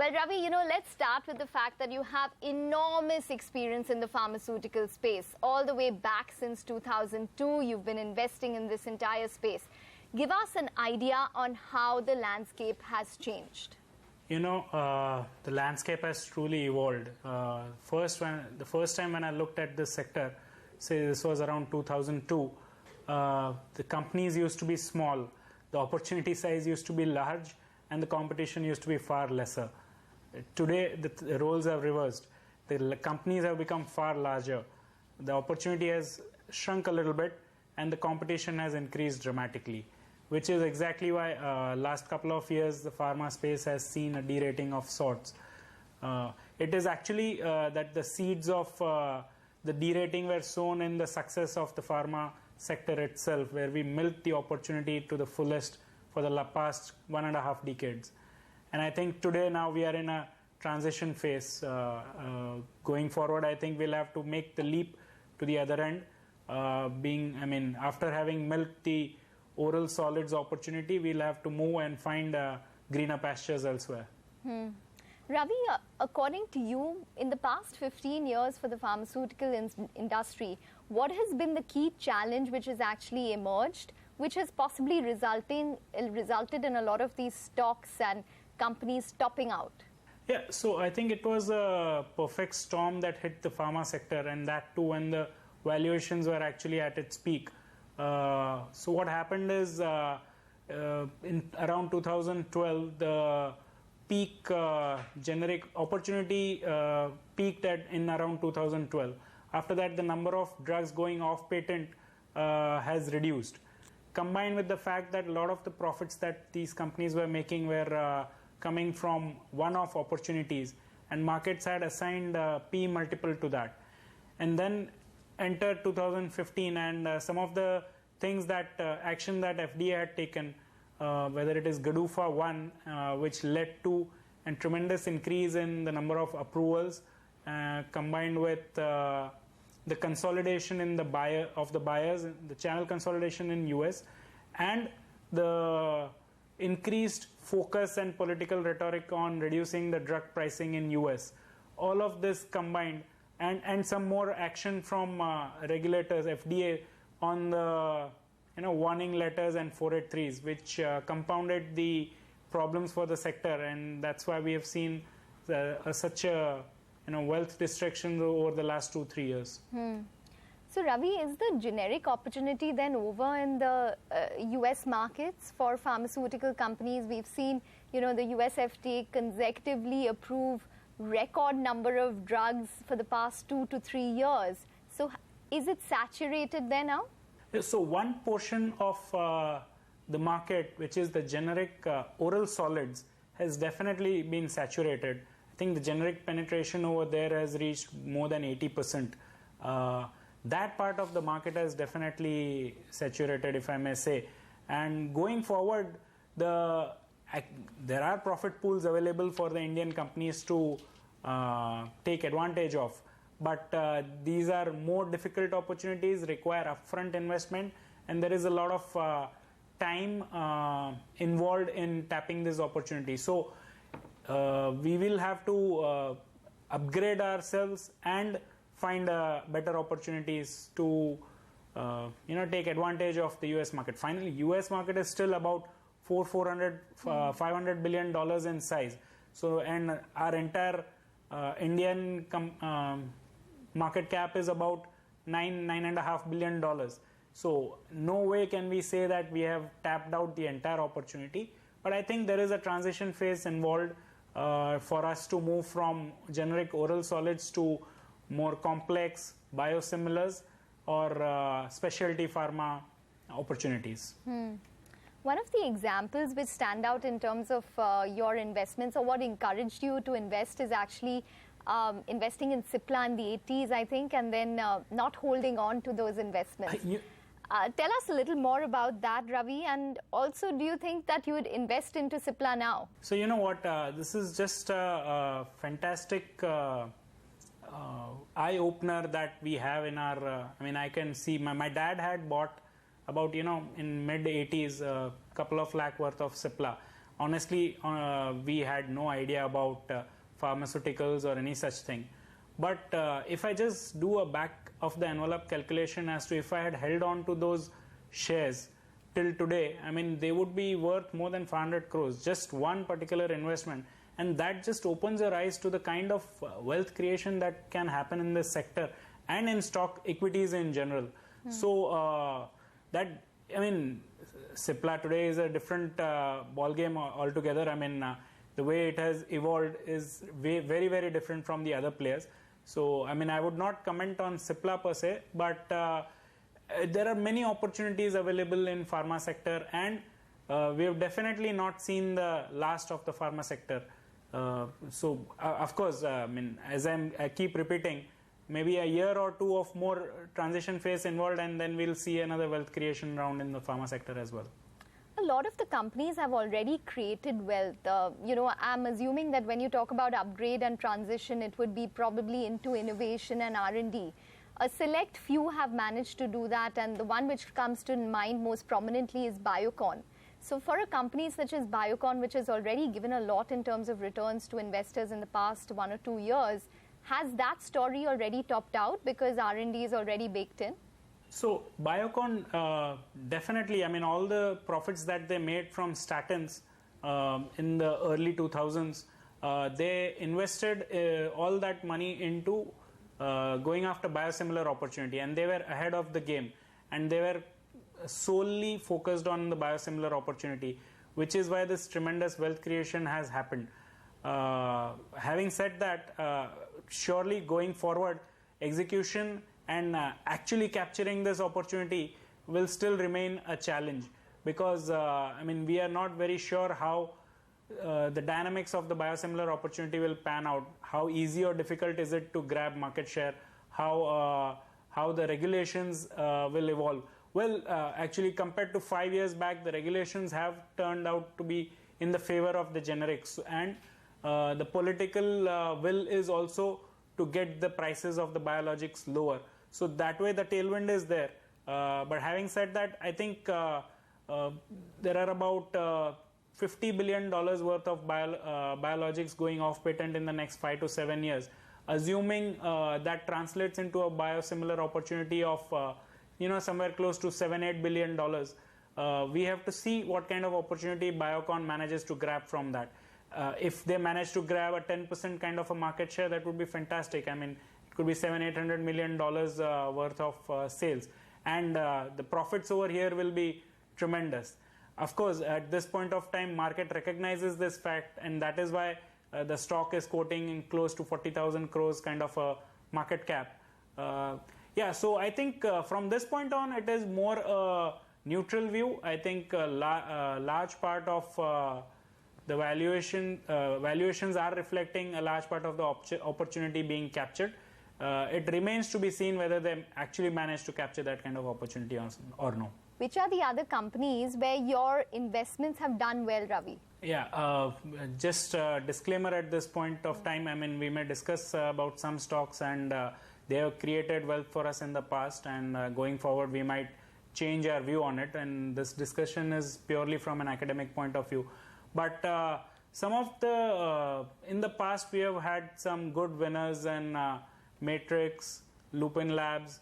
Well, Ravi, let's start with the fact that you have enormous experience in the pharmaceutical space. All the way back since 2002, you've been investing in this entire space. Give us an idea on how the landscape has changed. The landscape has truly evolved. The first time when I looked at this sector, say this was around 2002, the companies used to be small, the opportunity size used to be large, and the competition used to be far lesser. Today, the roles have reversed. The companies have become far larger. The opportunity has shrunk a little bit, and the competition has increased dramatically, which is exactly why last couple of years the pharma space has seen a derating of sorts. It is actually that the seeds of the derating were sown in the success of the pharma sector itself, where we milked the opportunity to the fullest for the past 1.5 decades. And I think today now we are in a transition phase. Going forward, I think we'll have to make the leap to the other end. After having milked the oral solids opportunity, we'll have to move and find greener pastures elsewhere. Ravi, according to you, in the past 15 years for the pharmaceutical industry, what has been the key challenge which has actually emerged, which has possibly resulted in a lot of these stocks and companies topping out? Yeah, so I think it was a perfect storm that hit the pharma sector, and that too when the valuations were actually at its peak. So what happened is in around 2012, the peak generic opportunity peaked in around 2012. After that, the number of drugs going off patent has reduced. Combined with the fact that a lot of the profits that these companies were making were coming from one-off opportunities, and markets had assigned P multiple to that. And then entered 2015, and some of the things that action that FDA had taken, whether it is GDUFA 1, which led to a tremendous increase in the number of approvals, combined with the consolidation in the buyers, the channel consolidation in US, and the increased focus and political rhetoric on reducing the drug pricing in US. All of this combined, and some more action from regulators, FDA, on the warning letters and 483s, which compounded the problems for the sector, and that's why we have seen such a wealth destruction over the last 2-3 years. So Ravi, is the generic opportunity then over in the US markets for pharmaceutical companies? We've seen the USFDA consecutively approve record number of drugs for the past 2 to 3 years. So is it saturated there now? So one portion of the market, which is the generic oral solids, has definitely been saturated. I think the generic penetration over there has reached more than 80%. That part of the market has definitely saturated, if I may say. And going forward, there are profit pools available for the Indian companies to take advantage of. But these are more difficult opportunities, require upfront investment, and there is a lot of time involved in tapping this opportunity. So we will have to upgrade ourselves and find better opportunities to take advantage of the US market. Finally, US market is still about $500 billion in size. So, and our entire Indian market cap is about $9.5 billion. So no way can we say that we have tapped out the entire opportunity. But I think there is a transition phase involved for us to move from generic oral solids to more complex biosimilars or specialty pharma opportunities. One of the examples which stand out in terms of your investments, or what encouraged you to invest, is actually investing in Cipla in the 80s, I think, and then not holding on to those investments. Tell us a little more about that, Ravi, and also do you think that you would invest into Cipla now? So you know what, this is just a fantastic eye-opener that we have in our, I can see my dad had bought about, in mid-80s, a couple of lakh worth of Cipla. honestly, we had no idea about pharmaceuticals or any such thing. But if I just do a back of the envelope calculation as to if I had held on to those shares till today, I mean, they would be worth more than 500 crores, just one particular investment. And that just opens your eyes to the kind of wealth creation that can happen in this sector and in stock equities in general. So that, I mean, Cipla today is a different ball game altogether. I mean, the way it has evolved is very, very different from the other players. So, I mean, I would not comment on Cipla per se, but there are many opportunities available in pharma sector, and we have definitely not seen the last of the pharma sector. Of course, I mean, as I keep repeating, maybe a year or two of more transition phase involved, and then we'll see another wealth creation round in the pharma sector as well. A lot of the companies have already created wealth. I'm assuming that when you talk about upgrade and transition, it would be probably into innovation and R&D. A select few have managed to do that, and the one which comes to mind most prominently is Biocon. So for a company such as Biocon, which has already given a lot in terms of returns to investors in the past 1 or 2 years, has that story already topped out because R&D is already baked in? So Biocon, definitely, I mean, all the profits that they made from statins in the early 2000s, they invested all that money into going after biosimilar opportunity, and they were ahead of the game, and they were solely focused on the biosimilar opportunity, which is why this tremendous wealth creation has happened. Having said that, surely going forward, execution and actually capturing this opportunity will still remain a challenge, because I mean, we are not very sure how the dynamics of the biosimilar opportunity will pan out. How easy or difficult is it to grab market share? How the regulations will evolve? Well, actually, compared to 5 years back, the regulations have turned out to be in the favor of the generics, and the political will is also to get the prices of the biologics lower. So that way the tailwind is there. But having said that, I think there are about $50 billion worth of biologics going off patent in the next 5 to 7 years. Assuming that translates into a biosimilar opportunity of somewhere close to $7-8 billion, we have to see what kind of opportunity Biocon manages to grab from that. If they manage to grab a 10% kind of a market share, that would be fantastic. I mean, it could be $700-800 million worth of sales, and the profits over here will be tremendous. Of course, at this point of time, market recognizes this fact, and that is why the stock is quoting in close to 40,000 crores kind of a market cap. Yeah, so I think from this point on, it is more a neutral view. I think a large part of the valuations are reflecting a large part of the opportunity being captured. It remains to be seen whether they actually manage to capture that kind of opportunity or no. Which are the other companies where your investments have done well, Ravi? Yeah, just a disclaimer at this point of time. I mean, we may discuss about some stocks, and they have created wealth for us in the past, and going forward we might change our view on it, and this discussion is purely from an academic point of view. But some of the, in the past we have had some good winners in Matrix, Lupin Labs,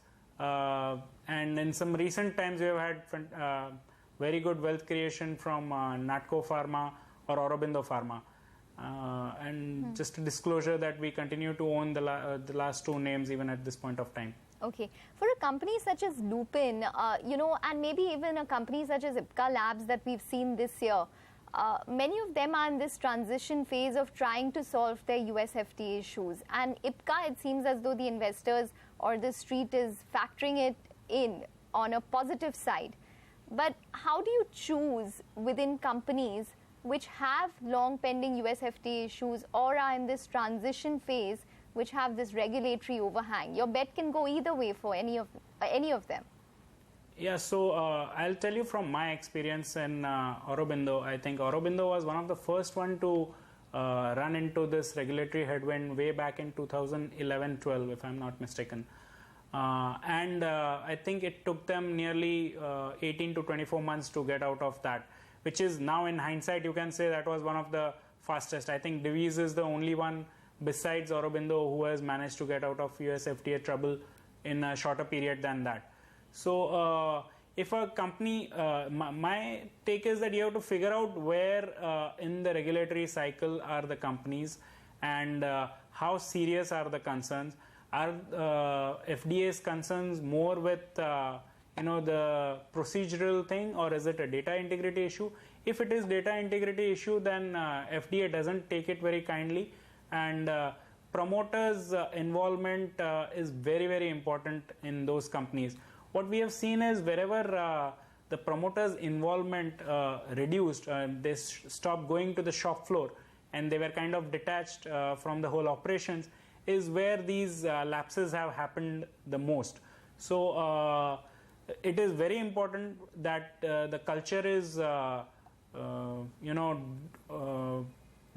and in some recent times we have had very good wealth creation from Natco Pharma or Aurobindo Pharma. And just a disclosure that we continue to own the last two names even at this point of time. Okay. For a company such as Lupin, and maybe even a company such as Ipca Labs that we've seen this year, many of them are in this transition phase of trying to solve their USFDA issues. And Ipca, it seems as though the investors or the street is factoring it in on a positive side. But how do you choose within companies which have long pending USFDA issues or are in this transition phase which have this regulatory overhang? Your bet can go either way for any of them. Yeah, so I'll tell you from my experience in Aurobindo. I think Aurobindo was one of the first one to run into this regulatory headwind way back in 2011-12, if I'm not mistaken. And I think it took them nearly 18 to 24 months to get out of that. which is now in hindsight you can say that was one of the fastest. I think Divi's is the only one besides Aurobindo who has managed to get out of USFDA trouble in a shorter period than that. So if a company, my take is that you have to figure out where in the regulatory cycle are the companies, and how serious are the concerns. Are FDA's concerns more with the procedural thing, or is it a data integrity issue? If it is data integrity issue, then FDA doesn't take it very kindly, and promoters' involvement is very, very important in those companies. What we have seen is wherever the promoters' involvement reduced, they stopped going to the shop floor and they were kind of detached from the whole operations, is where these lapses have happened the most. So it is very important that the culture is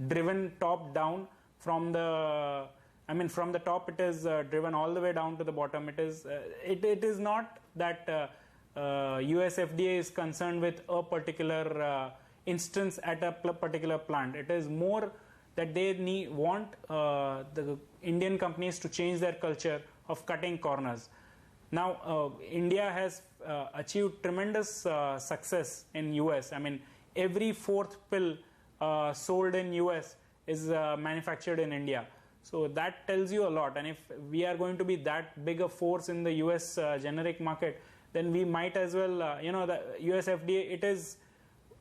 driven top down from the, from the top it is driven all the way down to the bottom. It is not that USFDA is concerned with a particular instance at a particular plant. It is more that they want the Indian companies to change their culture of cutting corners. Now, India has achieved tremendous success in US. Every fourth pill sold in US is manufactured in India. So that tells you a lot. And if we are going to be that big a force in the US generic market, then we might as well, the USFDA, it is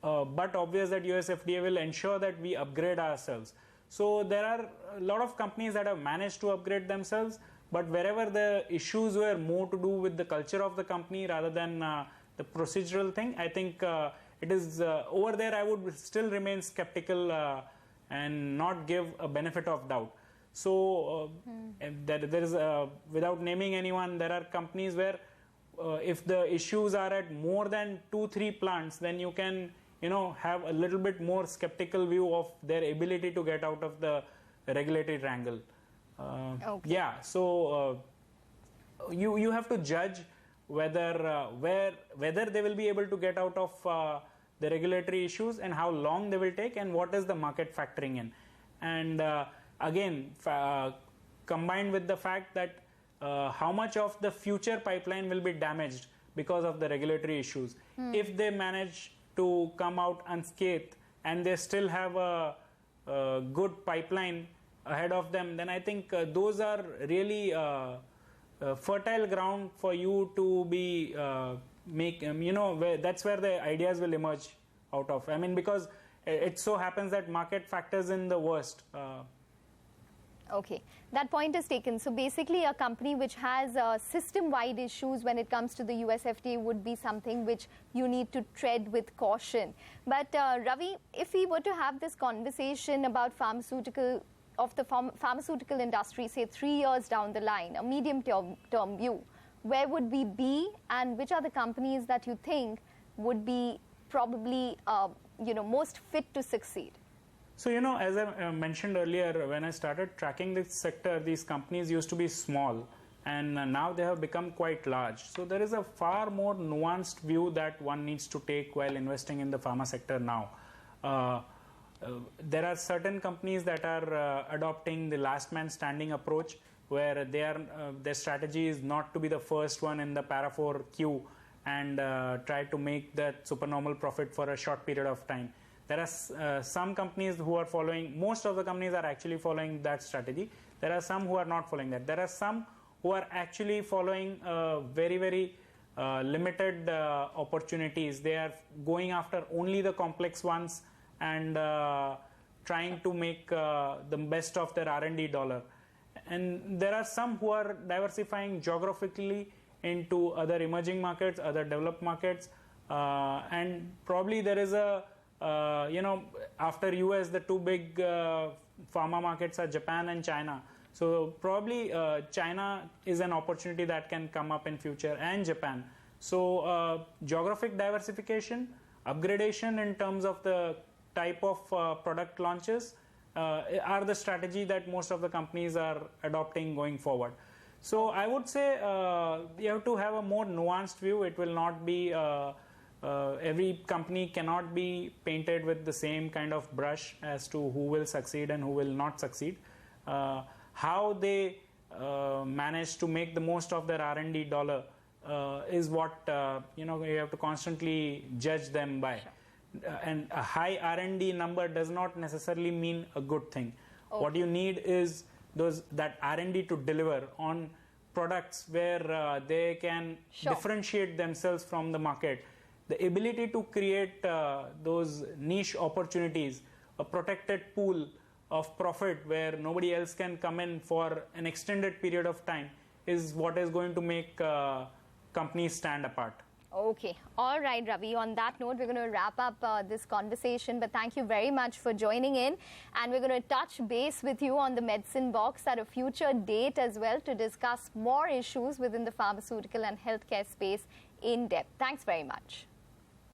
but obvious that USFDA will ensure that we upgrade ourselves. So there are a lot of companies that have managed to upgrade themselves, but wherever the issues were more to do with the culture of the company rather than the procedural thing, I think it is over there I would still remain skeptical and not give a benefit of doubt. So there is, without naming anyone, there are companies where if the issues are at more than 2-3 plants, then you can have a little bit more skeptical view of their ability to get out of the regulatory wrangle. Okay. Yeah, so you have to judge whether they will be able to get out of the regulatory issues and how long they will take and what is the market factoring in. And again, combined with the fact that how much of the future pipeline will be damaged because of the regulatory issues. If they manage to come out unscathed and they still have a good pipeline ahead of them, then I think those are really fertile ground for you to be that's where the ideas will emerge out of. Because it so happens that market factors in the worst. Okay, that point is taken. So basically a company which has system-wide issues when it comes to the USFDA would be something which you need to tread with caution. But Ravi, if we were to have this conversation about pharmaceutical industry, say 3 years down the line, a medium-term view, where would we be, and which are the companies that you think would be probably most fit to succeed? So, as I mentioned earlier, when I started tracking this sector, these companies used to be small, and now they have become quite large. So there is a far more nuanced view that one needs to take while investing in the pharma sector now. There are certain companies that are adopting the last man standing approach, where their strategy is not to be the first one in the para 4 queue and try to make that supernormal profit for a short period of time. There are some companies who are following, most of the companies are actually following that strategy. There are some who are not following that. There are some who are actually following very, very limited opportunities. They are going after only the complex ones and trying to make the best of their R&D dollar. And there are some who are diversifying geographically into other emerging markets, other developed markets, and probably there is a after US, the two big pharma markets are Japan and China. So probably China is an opportunity that can come up in future, and Japan. So geographic diversification, upgradation in terms of the type of product launches are the strategy that most of the companies are adopting going forward. So I would say you have to have a more nuanced view. It will not be Every company cannot be painted with the same kind of brush as to who will succeed and who will not succeed. How they manage to make the most of their R&D dollar is what you have to constantly judge them by. Sure. And a high R&D number does not necessarily mean a good thing. Okay. What you need is that R&D to deliver on products where they can sure. differentiate themselves from the market. The ability to create those niche opportunities, a protected pool of profit where nobody else can come in for an extended period of time is what is going to make companies stand apart. Okay. All right, Ravi. On that note, we're going to wrap up this conversation. But thank you very much for joining in. And we're going to touch base with you on the medicine box at a future date as well to discuss more issues within the pharmaceutical and healthcare space in depth. Thanks very much.